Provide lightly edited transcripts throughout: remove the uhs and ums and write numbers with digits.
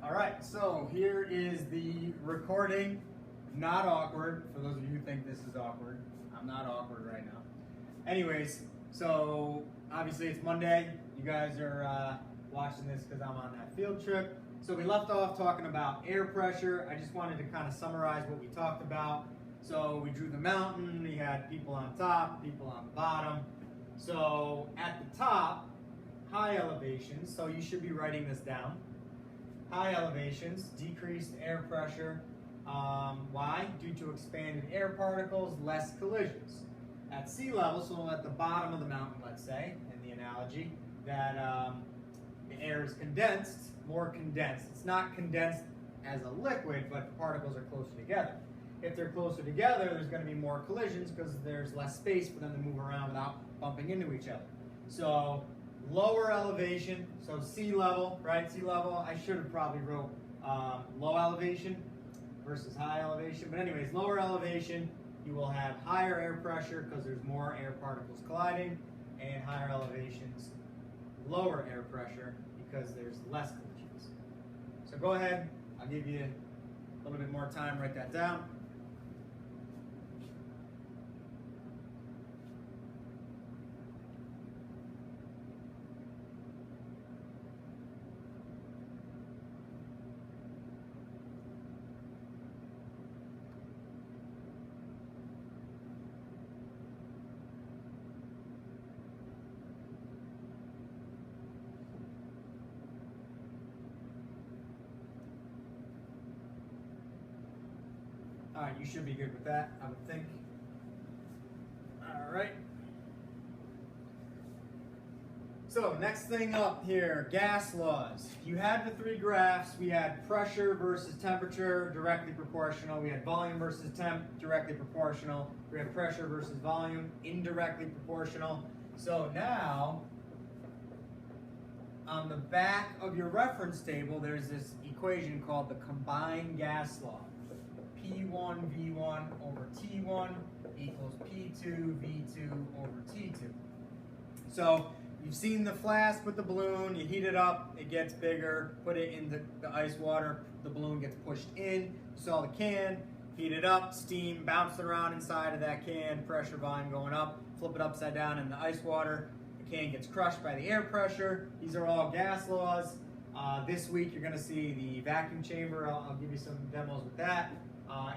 All right, so here is the recording. Not awkward, for those of you who think this is awkward. I'm not awkward right now. Anyways, so obviously it's Monday. You guys are watching this because I'm on that field trip. So we left off talking about air pressure. I just wanted to kind of summarize what we talked about. So we drew the mountain. We had people on top, people on the bottom. So at the top, high elevations, so you should be writing this down. High elevations, decreased air pressure. Why? Due to expanded air particles, less collisions. At sea level, so at the bottom of the mountain, let's say, in the analogy, that the air is condensed, more condensed. It's not condensed as a liquid, but the particles are closer together. If they're closer together, there's going to be more collisions because there's less space for them to move around without bumping into each other. So lower elevation, so sea level, right? Sea level, I should have probably wrote low elevation versus high elevation. But anyways, lower elevation, you will have higher air pressure because there's more air particles colliding, and higher elevations, lower air pressure because there's less collisions. So go ahead, I'll give you a little bit more time, write that down. All right, you should be good with that, I would think. All right. So next thing up here, gas laws. You had the three graphs. We had pressure versus temperature, directly proportional. We had volume versus temp, directly proportional. We had pressure versus volume, indirectly proportional. So now, on the back of your reference table, there's this equation called the combined gas law. P1 V1 over T1 equals P2 V2 over T2. So you've seen the flask with the balloon, you heat it up, it gets bigger, put it in the ice water, the balloon gets pushed in. You saw the can, heat it up, steam bouncing around inside of that can, pressure, volume going up, flip it upside down in the ice water, the can gets crushed by the air pressure. These are all gas laws. This week you're going to see the vacuum chamber. I'll give you some demos with that.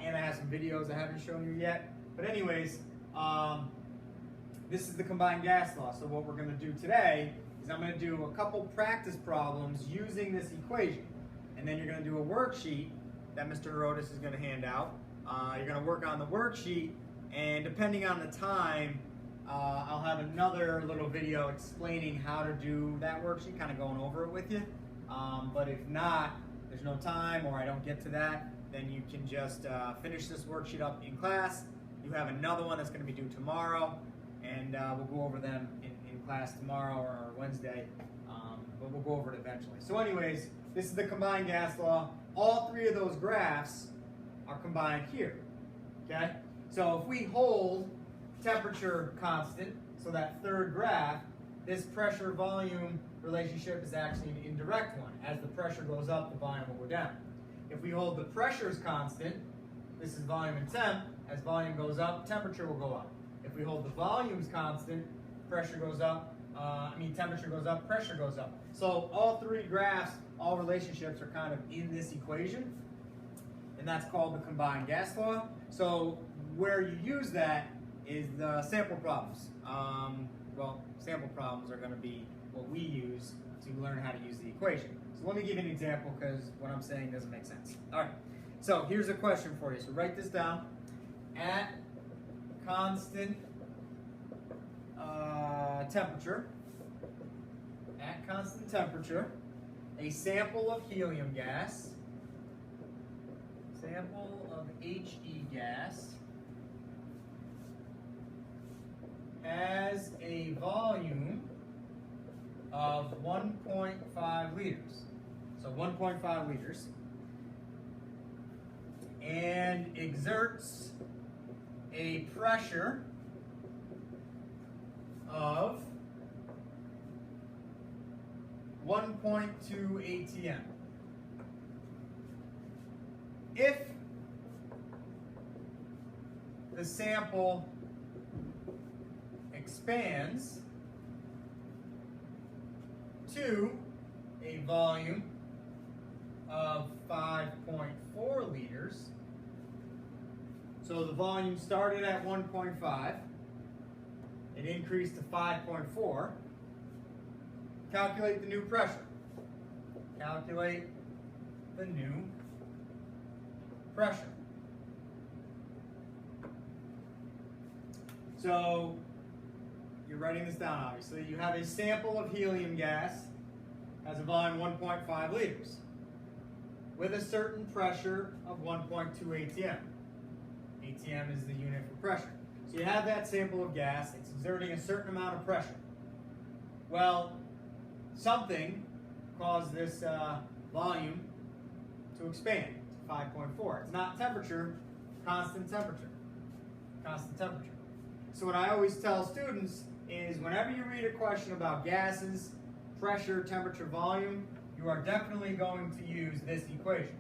And I have some videos I haven't shown you yet. But anyways, this is the combined gas law. So what we're going to do today is I'm going to do a couple practice problems using this equation. And then you're going to do a worksheet that Mr. Herodes is going to hand out. You're going to work on the worksheet, and depending on the time, I'll have another little video explaining how to do that worksheet, kind of going over it with you. But if not, there's no time or I don't get to that, then you can just finish this worksheet up in class. You have another one that's going to be due tomorrow, and we'll go over them in class tomorrow or Wednesday, but we'll go over it eventually. So anyways, this is the combined gas law. All three of those graphs are combined here, okay? So if we hold temperature constant, so that third graph, this pressure-volume relationship is actually an indirect one. As the pressure goes up, the volume will go down. If we hold the pressures constant, this is volume and temp, as volume goes up, temperature will go up. If we hold the volumes constant, pressure goes up, temperature goes up, pressure goes up. So all three graphs, all relationships are kind of in this equation, and that's called the combined gas law. So where you use that is the sample problems. Sample problems are going to be what we use to learn how to use the equation. So let me give you an example because what I'm saying doesn't make sense. All right, so here's a question for you. So write this down. At constant temperature, a sample of helium gas, sample of HE gas, has a volume of 1.5 liters. So 1.5 liters. And exerts a pressure of 1.2 atm. the sample expands to a volume of 5.4 liters. So the volume started at 1.5. It increased to 5.4. Calculate the new pressure. Calculate the new pressure. So you're writing this down, obviously. You have a sample of helium gas, has a volume 1.5 liters, with a certain pressure of 1.2 atm. Atm is the unit for pressure. So you have that sample of gas, it's exerting a certain amount of pressure. Well, something caused this volume to expand to 5.4. It's not temperature, constant temperature. Constant temperature. So what I always tell students is whenever you read a question about gases, pressure, temperature, volume, you are definitely going to use this equation.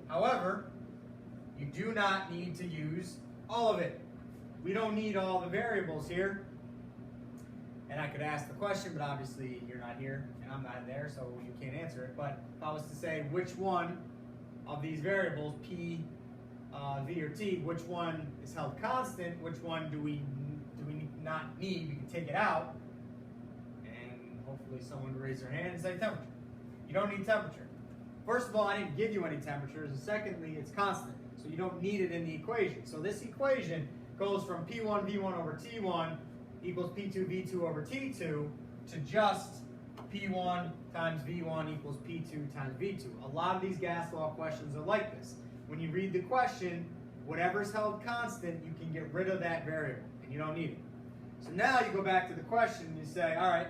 However, you do not need to use all of it. We don't need all the variables here. And I could ask the question, but obviously you're not here and I'm not there, so you can't answer it. But if I was to say which one of these variables, P, V, or T, which one is held constant, which one do we not need, we can take it out, and hopefully someone would raise their hand and say temperature. You don't need temperature. First of all, I didn't give you any temperatures, and secondly, it's constant, so you don't need it in the equation. So this equation goes from P1 V1 over T1 equals P2 V2 over T2 to just P1 times V1 equals P2 times V2. A lot of these gas law questions are like this. When you read the question, whatever's held constant, you can get rid of that variable, and you don't need it. So now you go back to the question and you say, all right,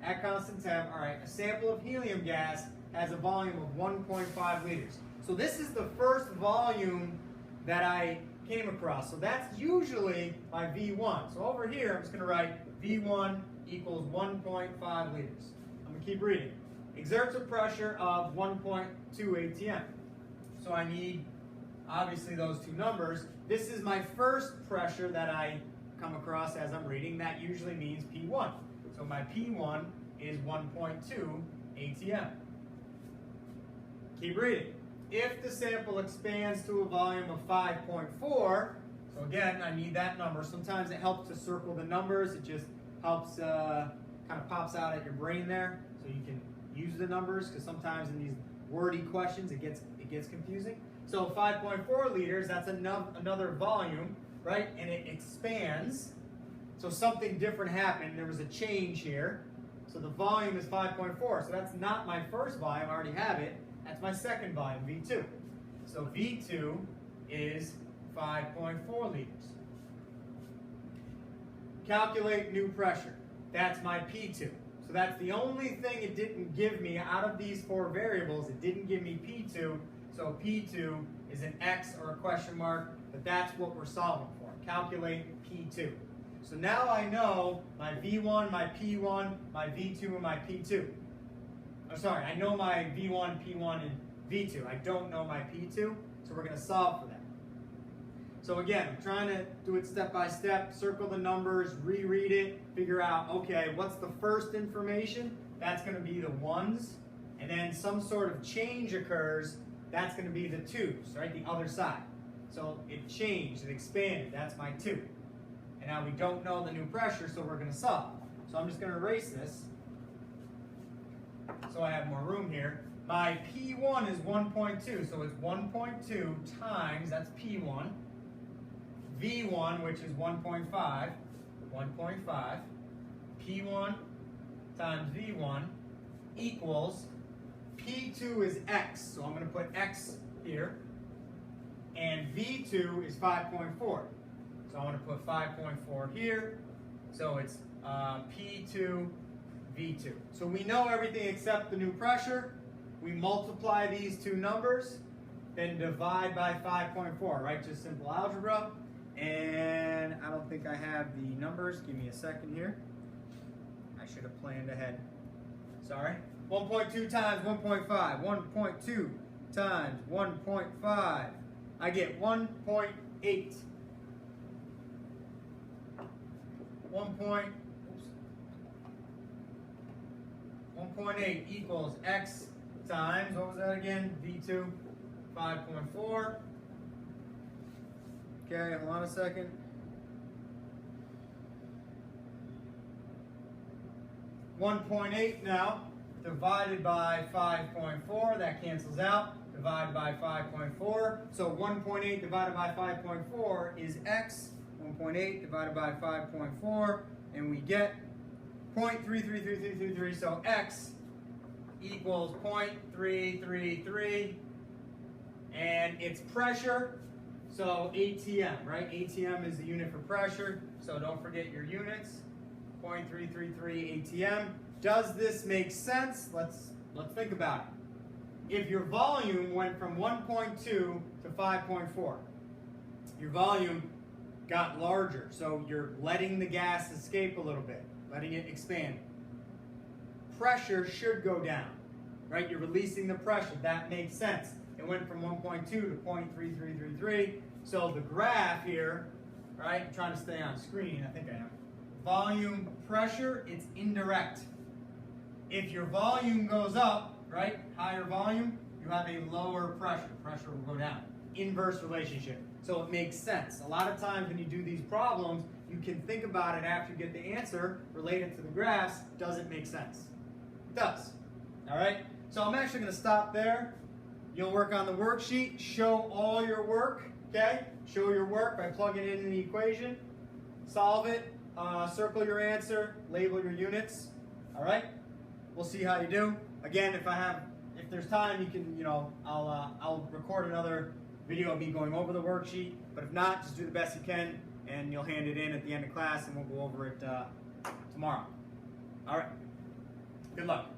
at constant temp, all right, a sample of helium gas has a volume of 1.5 liters. So this is the first volume that I came across. So that's usually my V1. So over here, I'm just going to write V1 equals 1.5 liters. I'm going to keep reading. Exerts a pressure of 1.2 atm. So I need, obviously, those two numbers. This is my first pressure that I come across as I'm reading. That usually means P1. So my P1 is 1.2 atm. Keep reading. If the sample expands to a volume of 5.4, so again, I need that number. Sometimes it helps to circle the numbers. It just helps, kind of pops out at your brain there, so you can use the numbers, because sometimes in these wordy questions it gets confusing. So 5.4 liters, that's another volume, right? And it expands. So something different happened. There was a change here. So the volume is 5.4. So that's not my first volume. I already have it. That's my second volume, V2. So V2 is 5.4 liters. Calculate new pressure. That's my P2. So that's the only thing it didn't give me out of these four variables. It didn't give me P2. So P2 is an X or a question mark, but that's what we're solving for. Calculate P2. So now I know my V1, my P1, my V2, and my P2. Oh, sorry, I know my V1, P1, and V2. I don't know my P2, so we're going to solve for that. So again, I'm trying to do it step by step, circle the numbers, reread it, figure out, okay, what's the first information? That's going to be the ones, and then some sort of change occurs. That's going to be the twos, right, the other side. So it changed, it expanded, that's my 2. And now we don't know the new pressure, so we're going to solve. So I'm just going to erase this, so I have more room here. My P1 is 1.2, so it's 1.2 times, that's P1, V1, which is 1.5, 1.5, P1 times V1 equals, P2 is X, so I'm going to put X here, and V2 is 5.4. So I'm going to put 5.4 here, so it's P2, V2. So we know everything except the new pressure. We multiply these two numbers, then divide by 5.4, right? Just simple algebra. And I don't think I have the numbers. Give me a second here. I should have planned ahead. Sorry. 1.2 times 1.5. 1.2 times 1.5. I get 1.8. 1.8 equals x times, what was that again? V2, 5.4. Okay, hold on a second. 1.8 now, divided by 5.4, that cancels out, divided by 5.4. So 1.8 divided by 5.4 is x, 1.8 divided by 5.4, and we get 0.333333, so x equals 0.333, and it's pressure, so ATM, right? ATM is the unit for pressure, so don't forget your units. 0.333 ATM. Does this make sense? Let's think about it. If your volume went from 1.2 to 5.4, your volume got larger, so you're letting the gas escape a little bit, letting it expand. Pressure should go down, right? You're releasing the pressure. That makes sense. It went from 1.2 to 0.3333. So the graph here, right? I'm trying to stay on screen. I think I am. Volume pressure, it's indirect. If your volume goes up, right, higher volume, you have a lower pressure. Pressure will go down. Inverse relationship. So it makes sense. A lot of times when you do these problems, you can think about it after you get the answer related to the graphs. Does it make sense? It does. All right? So I'm actually going to stop there. You'll work on the worksheet, show all your work, okay? Show your work by plugging it in the equation. Solve it. Circle your answer, label your units. All right, we'll see how you do. Again, if there's time, you can, I'll record another video of me going over the worksheet. But if not, just do the best you can, and you'll hand it in at the end of class, and we'll go over it tomorrow. All right. Good luck.